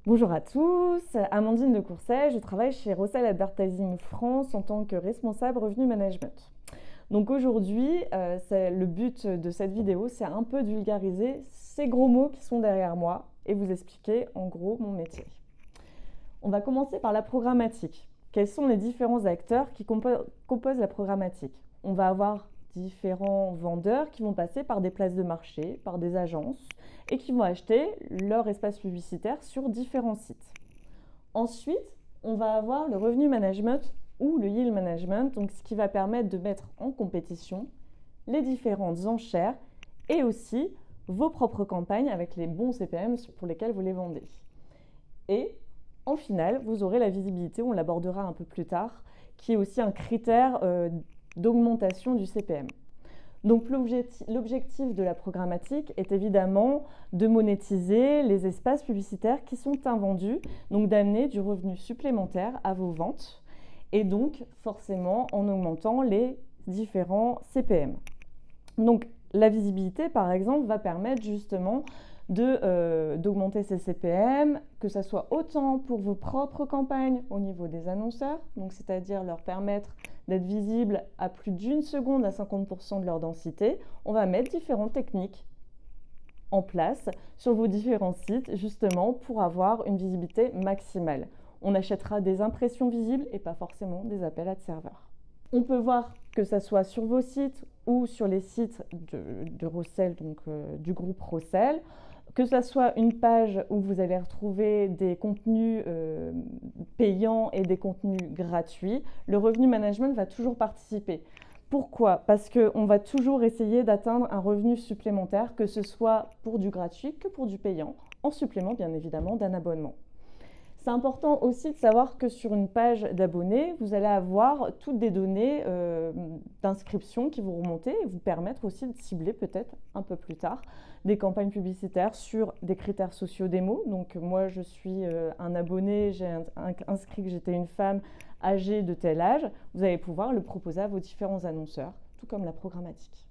Bonjour à tous, Amandine de Courcelles, je travaille chez Rossel Advertising France en tant que responsable revenu management. Donc aujourd'hui, le but de cette vidéo, c'est un peu de vulgariser ces gros mots qui sont derrière moi et vous expliquer en gros mon métier. On va commencer par la programmatique. Quels sont les différents acteurs qui composent la programmatique? On va avoir différents vendeurs qui vont passer par des places de marché, par des agences et qui vont acheter leur espace publicitaire sur différents sites. Ensuite, on va avoir le revenu management ou le yield management, donc ce qui va permettre de mettre en compétition les différentes enchères et aussi vos propres campagnes avec les bons CPM pour lesquels vous les vendez. Et en finale, vous aurez la visibilité, on l'abordera un peu plus tard, qui est aussi un critère d'augmentation du CPM. Donc l'objectif de la programmatique est évidemment de monétiser les espaces publicitaires qui sont invendus, donc d'amener du revenu supplémentaire à vos ventes et donc forcément en augmentant les différents CPM. Donc la visibilité par exemple va permettre justement d'augmenter ces CPM, que ce soit autant pour vos propres campagnes au niveau des annonceurs, donc c'est-à-dire leur permettre d'être visibles à plus d'une seconde à 50% de leur densité. On va mettre différentes techniques en place sur vos différents sites justement pour avoir une visibilité maximale. On achètera des impressions visibles et pas forcément des appels à de serveurs. On peut voir que ça soit sur vos sites ou sur les sites de Rossel, donc du groupe Rossel, que ce soit une page où vous allez retrouver des contenus payants et des contenus gratuits, le revenu management va toujours participer. Pourquoi? Parce qu'on va toujours essayer d'atteindre un revenu supplémentaire, que ce soit pour du gratuit que pour du payant, en supplément bien évidemment d'un abonnement. C'est important aussi de savoir que sur une page d'abonnés, vous allez avoir toutes des données d'inscription qui vont remonter et vous permettre aussi de cibler peut-être un peu plus tard des campagnes publicitaires sur des critères sociaux démo. Donc moi je suis un abonné, j'ai inscrit que j'étais une femme âgée de tel âge. Vous allez pouvoir le proposer à vos différents annonceurs, tout comme la programmatique.